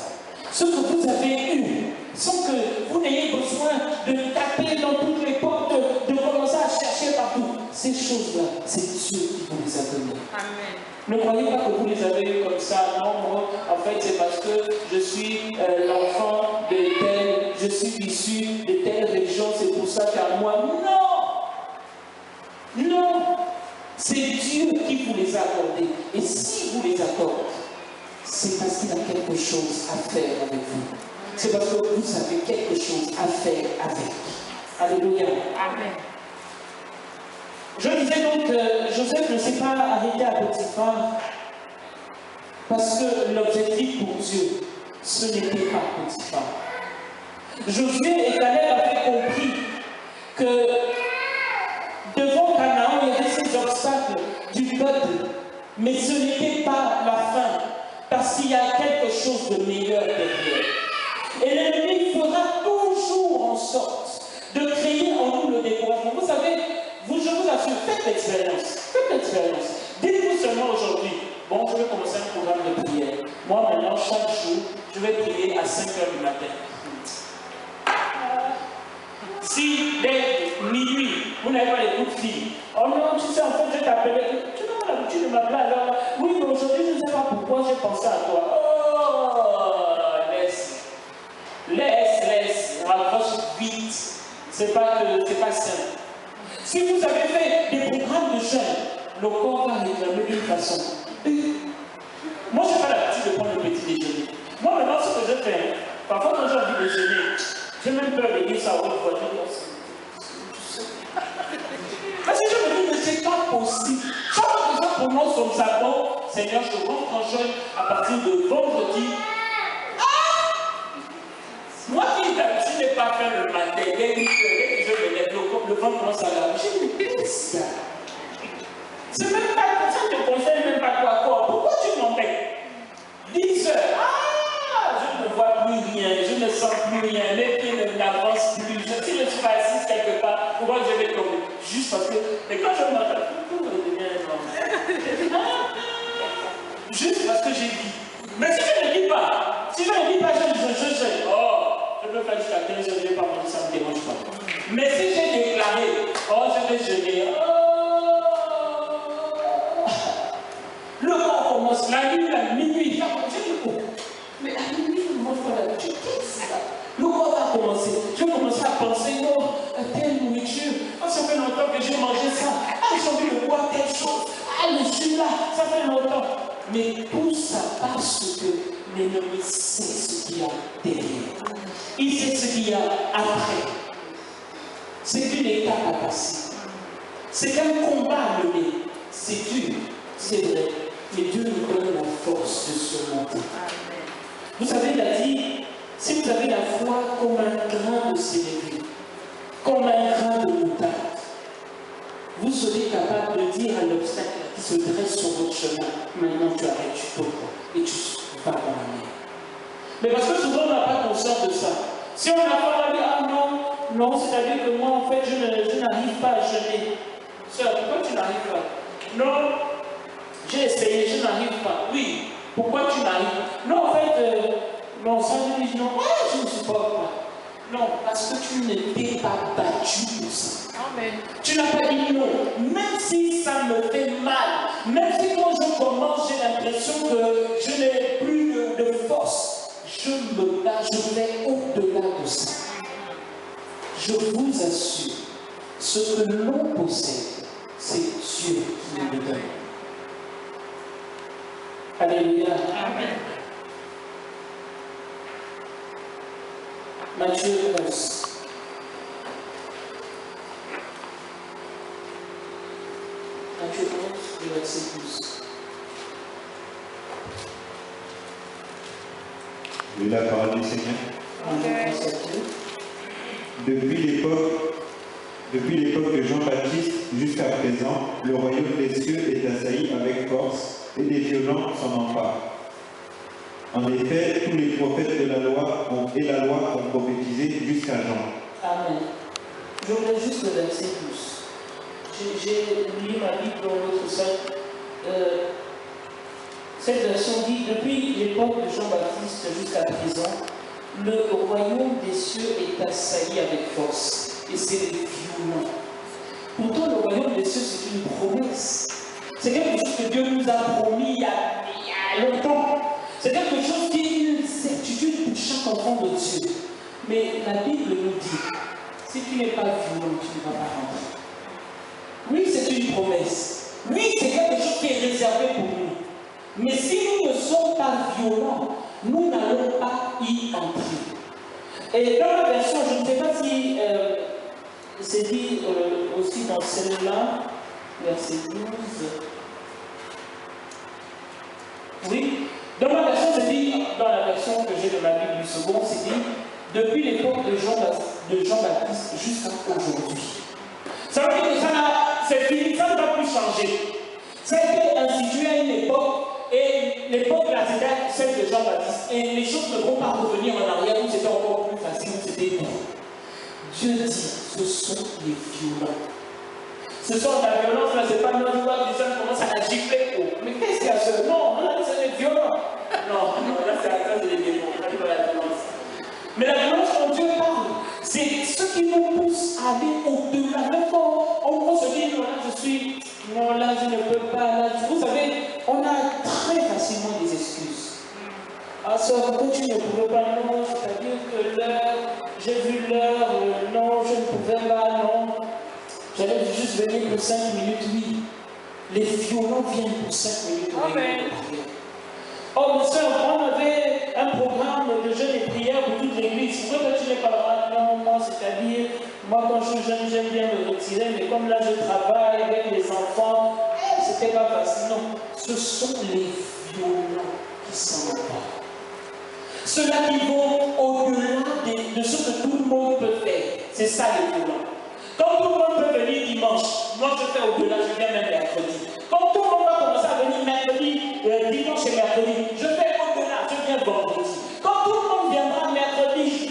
Ce que vous avez eu, sans que vous n'ayez besoin de taper dans toutes les portes, de commencer à chercher partout. Ces choses-là, c'est Dieu qui vous les a données. Amen. Ne croyez pas que vous les avez eu comme ça. Non, moi, en fait, c'est parce que je suis l'enfant de tel, je suis issu de telle région, c'est pour ça qu'à moi. Non! Non! C'est Dieu qui vous les a accordés. Et si vous les accorde, c'est parce qu'il a quelque chose à faire avec vous. C'est parce que vous avez quelque chose à faire avec. Alléluia. Amen. Je disais donc que Joseph ne s'est pas arrêté à Potiphar parce que l'objectif pour Dieu, ce n'était pas Potiphar. Josué et Caleb avaient compris que devant Canaan, il y avait ces obstacles du peuple, mais ce n'était pas la fin, parce qu'il y a quelque chose de meilleur derrière. Et l'ennemi fera toujours en sorte de créer en nous le découragement. Vous savez, je vous assure, faites l'expérience. Faites l'expérience. Dites-vous seulement aujourd'hui, bon, je vais commencer un programme de prière. Moi, maintenant, chaque jour, je vais prier à 5h du matin. Si dès minuit, vous n'avez pas les coups de fil, oh non, tu sais, en fait, je t'appelais. Tu n'as pas l'habitude de m'appeler alors. Oui, mais aujourd'hui, je ne sais pas pourquoi j'ai pensé à toi. Oh, laisse, on rapproche vite. C'est pas simple. Si vous avez fait des programmes de jeûne, le corps va réclamer d'une façon. Moi, je n'ai pas l'habitude de prendre le petit déjeuner. Moi, maintenant, ce que je fais, parfois quand j'ai envie de déjeuner, j'ai même peur de dire ça à votre voiture. Parce que je me dis que ce n'est pas possible. prononce comme ça, bon, Seigneur, je rentre en jeûne à partir de vendredi. Moi qui n'ai pas fait le matin, dès que je me lève, le ventre commence à laver. J'ai dit, mais qu'est-ce qu'il y a? C'est même pas, ça ne te conseille même pas toi quoi. Pourquoi tu m'embêtes? 10 heures. Ah, je ne vois plus rien, je ne sens plus rien, mes pieds n'avancent plus. Si je suis assise quelque part, pourquoi je vais tomber? Juste parce que, mais quand je m'entends, tout redevient normal. Juste parce que j'ai dit. Mais si je ne dis pas, je oh, je peux faire jusqu'à 15 heures, je ne vais pas manger, ça ne me dérange pas. Mais si j'ai déclaré, oh, je vais jeûner, le corps commence la nuit, la minuit, mais à minuit, je ne mange pas la nourriture. Qu'est-ce que ça? Le corps va commencer. Je vais commencer à penser, non, telle nourriture. Ah, ça fait longtemps que j'ai mangé ça. Ah, j'ai envie de boire telle chose. Ah, le jus là, ça fait longtemps. Mais tout ça parce que l'ennemi sait ce qu'il y a derrière. Il sait ce qu'il y a après. C'est une étape à passer. C'est un combat à mener. C'est dur, c'est vrai. Mais Dieu nous donne la force de surmonter. Vous savez, il a dit, si vous avez la foi comme un grain de sénévé, comme un grain de moutarde, vous serez capable de dire à l'obstacle qui se dresse sur votre chemin, maintenant tu arrêtes, tu tombes et tu vas dans la mer. Mais parce que souvent on n'a pas conscience de ça. Si on n'a pas dit, ah non, c'est-à-dire que moi en fait je n'arrive pas à jeûner. Sœur, pourquoi tu n'arrives pas? Non, j'ai essayé, je n'arrive pas. Oui, pourquoi tu n'arrives pas? Non, en fait, non, ça je dis non, je ne supporte pas. Non, parce que tu ne t'es pas battu pour ça. Amen. Tu n'as pas dit non, même si ça me fait mal, même si quand je commence, j'ai l'impression que je n'ai plus de force, je me bats, je vais au-delà de ça. Je vous assure, ce que l'on possède, c'est Dieu qui nous le donne. Alléluia. Amen. Matthieu 11. Matthieu 11, verset 12. De la parole du Seigneur. Amen. Depuis l'époque de Jean-Baptiste jusqu'à présent, le royaume des cieux est assailli avec force et les violents s'en emparent. En effet, tous les prophètes de la loi ont prophétisé jusqu'à Jean. Amen. Je voudrais juste le verset 12. J'ai lu ma Bible dans l'autre salle. Cette version dit, depuis l'époque de Jean-Baptiste jusqu'à présent, le royaume des cieux est assailli avec force. Et c'est violent. Pourtant, le royaume des cieux, c'est une promesse. C'est quelque chose que Dieu nous a promis il y a longtemps. C'est quelque chose qui est une certitude pour chaque enfant de Dieu. Mais la Bible nous dit, si tu n'es pas violent, tu ne vas pas rentrer. Oui, c'est une promesse. Oui, c'est quelque chose qui est réservé pour nous. Mais si nous ne sommes pas violents, nous n'allons pas y entrer. Et dans la version, je ne sais pas si c'est dit aussi dans celle-là, verset 12. Oui, dans ma version, c'est dit, dans la version que j'ai de ma Bible du second, c'est dit, depuis l'époque de Jean-Baptiste jusqu'à aujourd'hui. Ça veut dire que c'est fini, ça ne va plus changer. Ça a été institué à une époque, et l'époque là, c'était celle de Jean-Baptiste. Et les choses ne vont pas revenir en arrière où c'était encore plus facile, où c'était tout. Dieu dit, ce sont les violents. Ce sont la violence, là, c'est pas notre voix, les gens commencent à la gifler. Oh, mais qu'est-ce qu'il y a ce? Non, là, c'est les violents. Non, là, c'est à cause des démons, là, c'est pas la violence. Mais la violence dont Dieu parle, c'est ce qui nous pousse à aller au-delà. Même quand on se dit, non, là, je ne peux pas, là, vous savez, on a très facilement des excuses. Ah, ça, pourquoi tu ne pouvais pas? Non, c'est-à-dire que l'heure, j'ai vu l'heure, non, je ne pouvais pas, non. J'allais juste venir pour 5 minutes, oui. Les violents viennent pour 5 minutes. Amen. Oh, mais soeur, on avait un programme de jeûne et prière pour toute l'église. Pourquoi tu n'es pas là? Non, moi, c'est-à-dire, moi, quand je suis jeune, j'aime bien me retirer, mais comme là, je travaille avec les enfants, c'est c'était pas facile. Non, ce sont les violents qui s'en emparent. Ceux-là qui vont au-delà de ce que tout le monde peut faire. C'est ça les violents. Quand tout le monde peut venir dimanche, moi je fais au-delà, je viens même mercredi. Quand tout le monde va commencer à venir mercredi, dimanche et mercredi, je fais au-delà, je viens vendredi. Quand tout le monde viendra mercredi,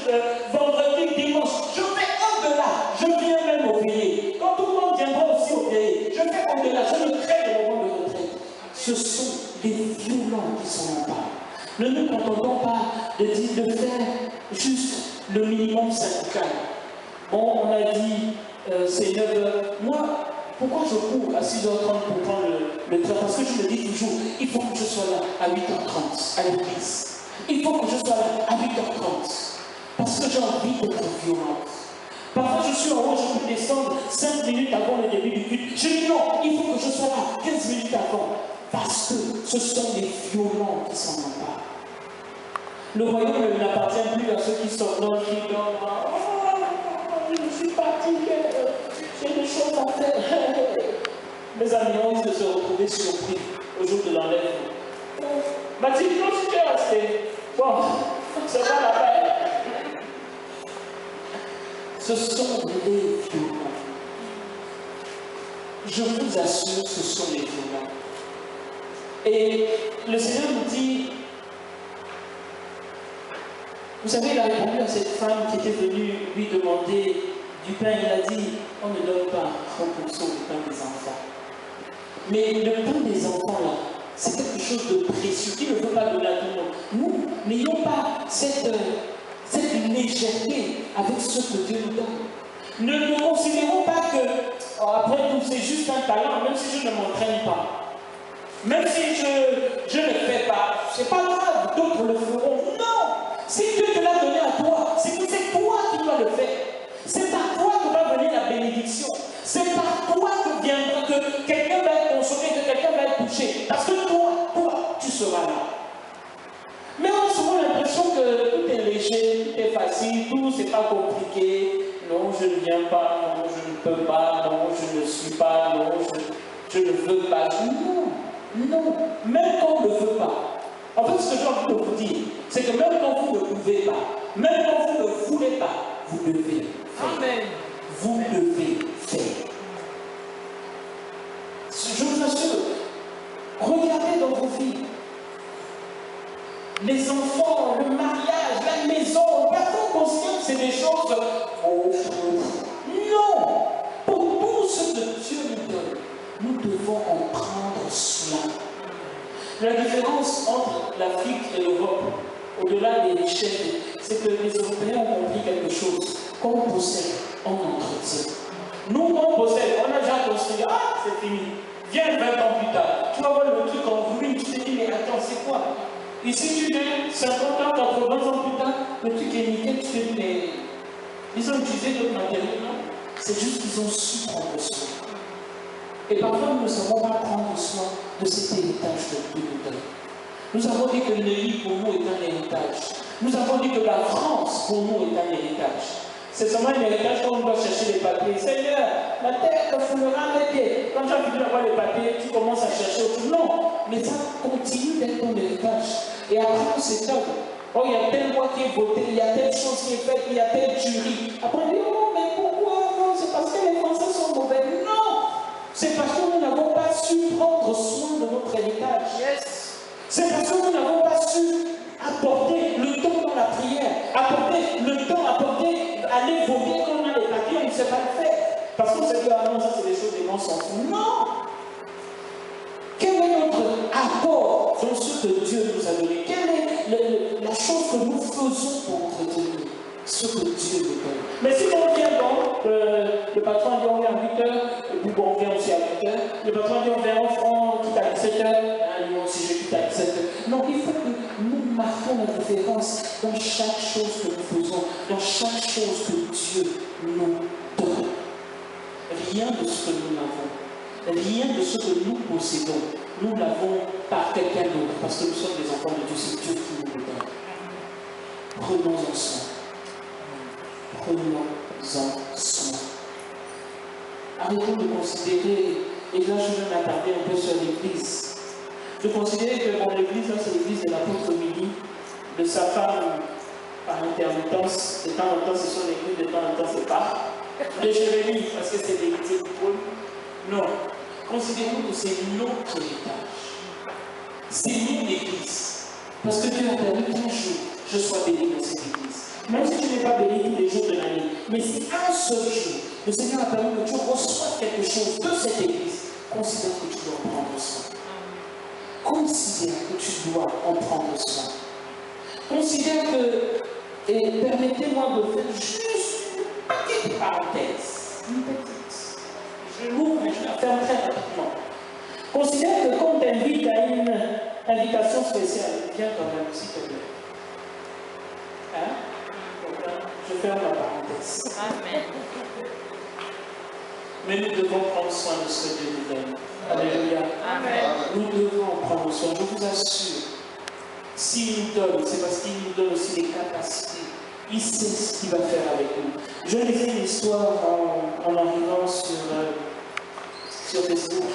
vendredi, dimanche, je fais au-delà, je viens même au veillé. Quand tout le monde viendra aussi au veillé, je fais au-delà, je me crée le moment de retraite. Ce sont les violents qui s'en emparent. Ne nous contentons pas de faire juste le minimum syndical. Bon, on a dit, c'est 9h. Moi, pourquoi je cours à 6h30 pour prendre le train? Parce que je me dis toujours, il faut que je sois là à 8h30 à l'église. Il faut que je sois là à 8h30. Parce que j'ai envie d'être violente. Parfois, je suis en haut, je peux descendre 5 minutes avant le début du culte. Je dis non, il faut que je sois là 15 minutes avant. Parce que ce sont les violents qui s'en emparent. Le royaume n'appartient plus à ceux qui s'ordonnent, qui dorment. Je suis fatigué, j'ai des choses à faire. Mes amis ont risqué de se retrouver surpris au jour de l'enlèvement. Mathilde, non, si tu es resté. Bon, c'est pas la peine. Ce sont les violents. Je vous assure, ce sont les violents. Et le Seigneur nous dit, vous savez, il a répondu à cette femme qui était venue lui demander du pain. Il a dit, on ne donne pas 30% du pain des enfants. Mais le pain des enfants, là, c'est quelque chose de précieux. Qui ne veut pas donner à tout le monde? Nous, n'ayons pas cette légèreté avec ce que Dieu nous donne. Ne considérons pas que, après tout, c'est juste un talent, même si je ne m'entraîne pas. Même si je ne le fais pas, c'est pas grave, d'autres le feront. Non! Si Dieu te l'a donné à toi, c'est que c'est toi qui dois le faire. C'est par toi que va venir la bénédiction. C'est par toi que viendra, que quelqu'un va être consolé, que quelqu'un va être touché. Parce que toi, tu seras là. Mais on a souvent l'impression que tout est léger, tout est facile, tout c'est pas compliqué. Non, je ne viens pas, non, je ne peux pas, non, je ne suis pas, non, je ne veux pas. Non, même quand on ne veut pas. En fait, ce que j'ai envie de vous dire, c'est que même quand vous ne pouvez pas, même quand vous ne voulez pas, vous devez faire. Amen. Vous devez faire. Je vous assure, regardez dans vos vies. Les enfants, le mariage, la maison, personne considère que c'est des choses. Non! Pour tout ce que Dieu nous donne, nous devons en prendre soin. La différence entre l'Afrique et l'Europe, au-delà des richesses, c'est que les Européens ont compris quelque chose. Quand on possède, on entretient. Nous, on possède, on a déjà construit, c'est fini. Viens 20 ans plus tard, tu vas voir le truc en ruine, tu te dis, mais attends, c'est quoi? Et si tu viens 50 ans, 80 ans plus tard, le truc est nickel, tu te dis, mais ils ont utilisé d'autres matériaux, non? C'est juste qu'ils ont su prendre soin. Et parfois, nous ne savons pas prendre soin de cet héritage que Dieu nous donne. Nous avons dit que le Neuilly pour nous est un héritage. Nous avons dit que la France pour nous est un héritage. C'est seulement un héritage quand on doit chercher les papiers. Seigneur, la terre te foulera les pieds. Quand tu as fini d'avoir les papiers, tu commences à chercher autre chose. Non, mais ça continue d'être ton héritage. Et après, on s'étonne. Oh, il y a telle loi qui est votée, il y a telle chose qui est faite, il y a telle tuerie. Après, on dit, oh, mais pourquoi? Non, c'est parce que les Français sont mauvais. Non! C'est parce que nous n'avons pas su prendre soin de notre héritage. Yes. C'est parce que nous n'avons pas su apporter le temps dans la prière, apporter le temps, aller vomir quand on a les papiers, on ne sait pas le faire. Parce qu'on s'est dit, ah non, ça c'est des choses des gens s'en foutent. Non! Quel est notre apport dans ce que Dieu nous a donné? Quelle est la chose que nous faisons pour entretenir ce que Dieu nous donne? Mais si on vient donc, le patron dit on vient à 8h, et puis bon, on vient aussi à 8h, le patron dit on vient on quitte à 17h, nous aussi je quitte à 17h. Non, il faut que nous marquons la différence dans chaque chose que nous faisons, dans chaque chose que Dieu nous donne. Rien de ce que nous n'avons, rien de ce que nous possédons, nous l'avons par quelqu'un d'autre, parce que nous sommes des enfants de Dieu, c'est Dieu qui nous le donne. Prenons-en soin. Prenons-en soin. Arrêtons de considérer Et là, je vais m'attarder un peu sur l'Église. Je considère que mon Église, c'est l'Église de l'apôtre Willy, de sa femme par intermittence. De temps en temps, c'est son Église, de temps en temps, c'est pas. Mais je vais lire parce que c'est l'Église de Paul. Non. Considérons que c'est notre héritage. C'est nous l'Église. Parce que Dieu a permis qu'un jour, je sois béni dans cette Église. Même si tu n'es pas béni tous les jours de l'année, mais si un seul jour, le Seigneur a permis que tu reçoives quelque chose de cette Église, considère que tu dois en prendre soin. Considère que tu dois en prendre soin. Considère que, et permettez-moi de faire juste une petite parenthèse. Une petite. Je l'ouvre, mais je la ferme très rapidement. Considère que quand on t'invite à une invitation spéciale, viens quand même, s'il te plaît. Hein? Je ferme la parenthèse. Amen. Mais nous devons prendre soin de ce que Dieu nous donne. Alléluia. Amen. Nous devons prendre soin. Je vous assure, s'il nous donne, c'est parce qu'il nous donne aussi les capacités. Il sait ce qu'il va faire avec nous. Je lisais une histoire en arrivant sur Facebook.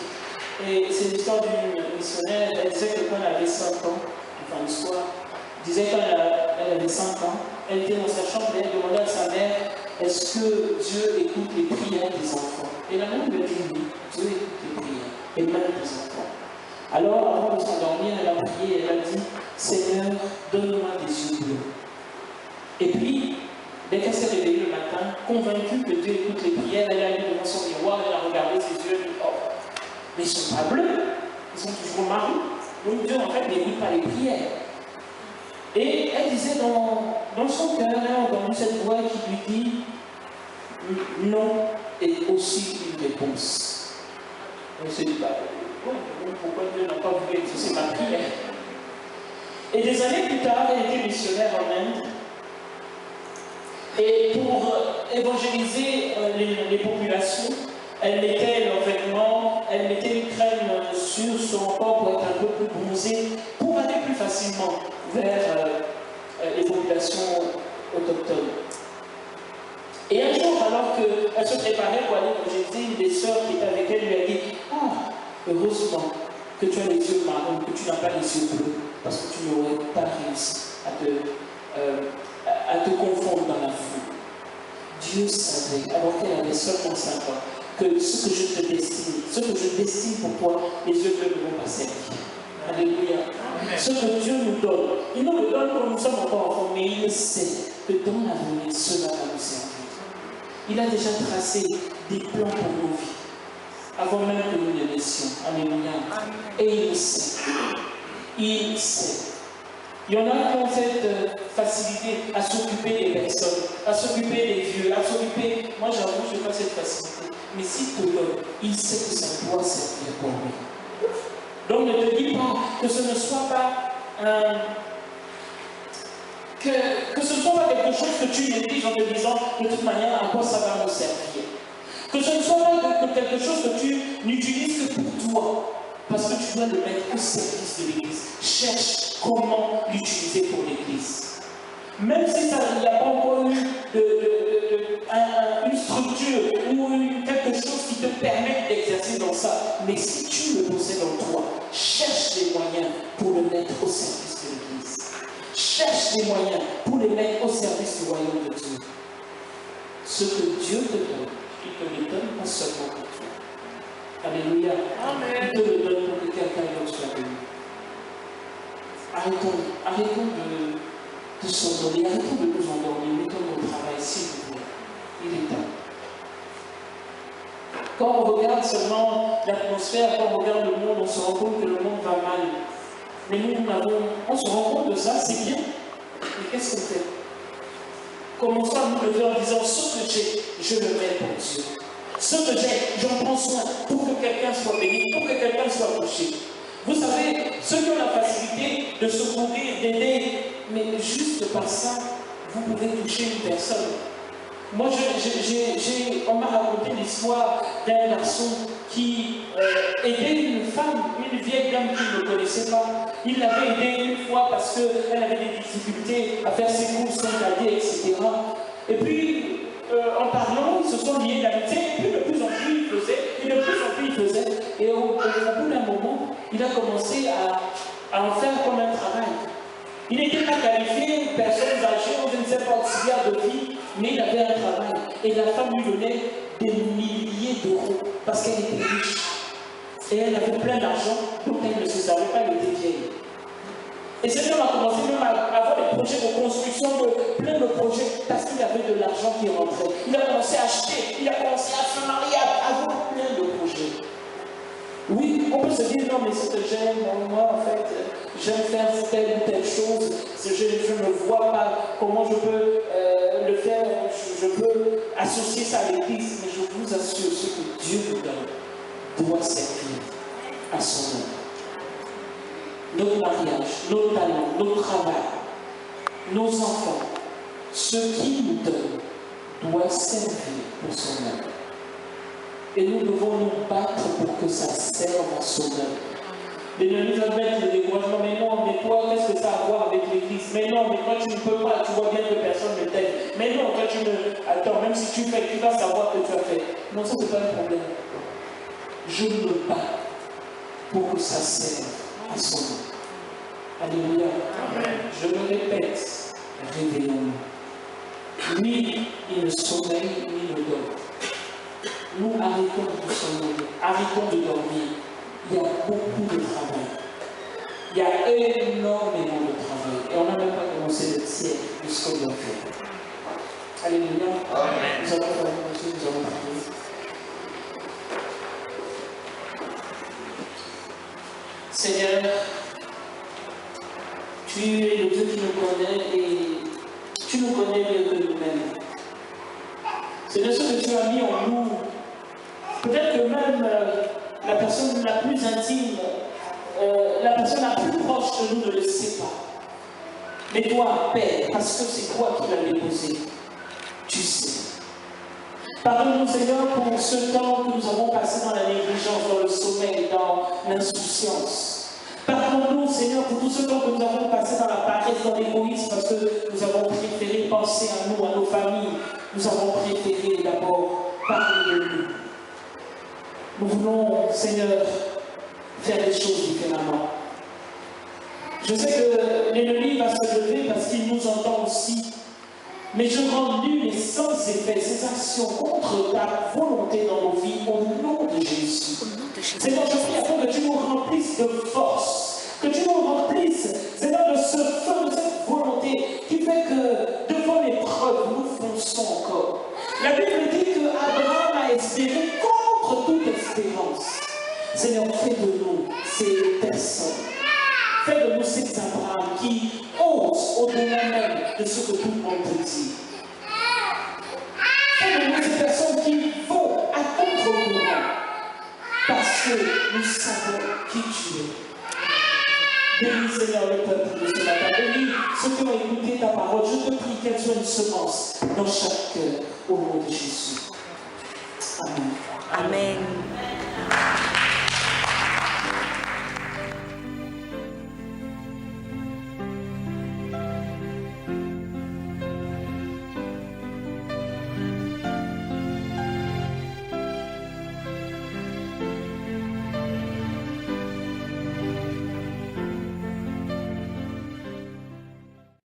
Et c'est l'histoire d'une missionnaire. Elle disait que quand elle avait 5 ans, enfin l'histoire, disait qu'elle avait 5 ans, elle était dans sa chambre et elle demandait à sa mère, est-ce que Dieu écoute les prières des enfants? Et la mère lui a dit oui, Dieu écoute les prières, et même des enfants. Alors, avant de s'endormir, elle a prié et elle a dit, Seigneur, donne-moi des yeux bleus. Et puis, dès qu'elle s'est réveillée le matin, convaincue que Dieu écoute les prières, elle est allée devant son miroir, elle a regardé ses yeux, elle a dit, oh, mais ils ne sont pas bleus, ils sont toujours marrons. Donc Dieu, en fait, n'écoute pas les prières. Et elle disait dans son cœur, elle a entendu cette voix qui lui dit non est aussi une réponse. Elle se dit, pourquoi Dieu n'a pas voulu exaucer ma prière? Et des années plus tard, elle était missionnaire en Inde. Et pour évangéliser les populations, elle mettait leurs vêtements, elle mettait une crème sur son corps pour être un peu plus bronzée, pour aller plus facilement vers les populations autochtones. Et un jour, alors qu'elle se préparait pour aller évangéliser, une des sœurs qui était avec elle lui a dit, ah, heureusement que tu as les yeux marrons, que tu n'as pas les yeux bleus, parce que tu n'aurais pas réussi à te confondre dans la foule. Dieu savait, alors qu'elle avait seulement 5 ans, que ce que je te destine, ce que je destine pour toi, les yeux bleus ne vont pas servir. Alléluia. Amen. Ce que Dieu nous donne, il nous le donne quand nous sommes encore enfants, mais il sait que dans l'avenir, cela va nous servir. Il a déjà tracé des plans pour nos vies, avant même que nous les naissions. Alléluia. Amen. Et il sait. Il sait. Il y en a qui ont cette facilité à s'occuper des personnes, à s'occuper des vieux, à s'occuper. Moi, j'avoue, je n'ai pas cette facilité. Mais s'il te donne, il sait que ça doit servir pour lui. Donc ne te dis pas que ce ne soit pas que ce ne soit pas quelque chose que tu négliges en te disant de toute manière à quoi ça va me servir. Que ce ne soit pas quelque chose que tu n'utilises que pour toi, parce que tu dois le mettre au service de l'Église. Cherche comment l'utiliser pour l'Église. Même si il n'y a pas encore eu une structure ou quelque chose qui te permet d'exercer dans ça, mais si tu le possèdes en toi, cherche les moyens pour le mettre au service de l'Église. Cherche les moyens pour les mettre au service du royaume de Dieu. Ce que Dieu te donne, il te le donne pas seulement pour toi. Alléluia. Amen. Il te le donne pour que quelqu'un d'autre soit béni. Arrêtons de s'endormir, arrêtons de nous endormir, mettons notre travail, s'il vous plaît. Il est temps. Quand on regarde seulement l'atmosphère, quand on regarde le monde, on se rend compte que le monde va mal. Mais nous, on se rend compte de ça, c'est bien. Mais qu'est-ce qu'on fait? Commençons à nous lever en disant, ce que j'ai, je le mets pour Dieu. Ce que j'ai, j'en prends soin pour que quelqu'un soit béni, pour que quelqu'un soit touché. Vous savez, ceux qui ont la facilité de secourir, d'aider, mais juste par ça, vous pouvez toucher une personne. Moi, on m'a raconté l'histoire d'un garçon qui aidait une femme, une vieille dame qu'il ne connaissait pas. Il l'avait aidée une fois parce qu'elle avait des difficultés à faire ses courses, son cadet, etc. Et puis, en parlant, ils se sont liés d'amitié, et puis de plus en plus il faisait, et de plus en plus il faisait. Et au bout d'un moment, il a commencé à en faire comme un travail. Il n'était pas qualifié, personne âgée, je ne sais pas, auxiliaire de vie, mais il avait un travail. Et la femme lui donnait des milliers d'euros parce qu'elle était riche. Et elle avait plein d'argent, donc elle ne se savait pas, elle était vieille. Et cet homme a commencé même à avoir des projets de construction, plein de projets, parce qu'il avait de l'argent qui rentrait. Il a commencé à acheter, il a commencé à se marier, à avoir plein de projets. Oui, on peut se dire, non, mais ce que j'aime, moi, en fait, j'aime faire telle ou telle chose, je ne vois pas comment je peux le faire, je peux associer ça à l'Église, mais je vous assure, ce que Dieu nous donne doit servir à son nom. Notre mariage, nos talents, notre travail, nos enfants, ce qu'il nous donne doit servir pour son œuvre. Et nous devons nous battre pour que ça serve à son œuvre. L'ennemi va mettre le découragement, mais non, mais toi, qu'est-ce que ça a à voir avec l'Église? Mais non, mais toi, tu ne peux pas, tu vois bien que personne ne t'aide. Mais non, toi, tu ne... Attends, même si tu fais, tu vas savoir que tu as fait. Non, ça, c'est pas un problème. Je me bats pour que ça serve à son nom. Alléluia. Amen. Je le répète, réveillons-nous. Ni il ne sommeille, ni ne dort. Nous arrêtons de sommeiller, arrêtons de dormir. Il y a beaucoup de travail. Il y a énormément de travail. Et on n'a même pas commencé le tiers de ce qu'on doit faire. Alléluia. Amen. Nous allons faire la chose, nous allons prier. Seigneur, tu es le Dieu qui nous connaît et tu nous connais mieux que nous-mêmes. C'est ce que tu as mis en nous. Peut-être que même la personne la plus intime, la personne la plus proche de nous ne le sait pas. Mais toi, Père, parce que c'est toi qui l'as déposé, tu sais. Pardonne-nous, Seigneur, pour ce temps que nous avons passé dans la négligence, dans le sommeil, dans l'insouciance. Pardonne-nous, Seigneur, pour tout ce temps que nous avons passé dans la paresse, dans l'égoïsme, parce que nous avons préféré penser à nous, à nos familles. Nous avons préféré d'abord parler de nous. Nous voulons, Seigneur, faire les choses différemment. Je sais que l'ennemi va se lever parce qu'il nous entend aussi. Mais je rends nul et sans effet ces actions contre ta volonté dans nos vies au nom de Jésus. Seigneur, je prie afin que tu nous remplisses de force, que tu nous remplisses, Seigneur, de ce feu, de cette volonté qui fait que devant l'épreuve, nous fonçons encore. La Bible dit que Abraham a espéré contre toute espérance. Seigneur, fais de nous ces personnes. Fais de nous ces Abraham qui osent au-delà même de ce que tout le monde te dit. Fais de nous ces personnes qui vont à contre-courant parce que nous savons qui tu es. Bénis, Seigneur, le peuple de ce matin. Bénis ceux qui ont écouté ta parole. Je te prie qu'elle soit une semence dans chaque cœur au nom de Jésus. Amen. Amen.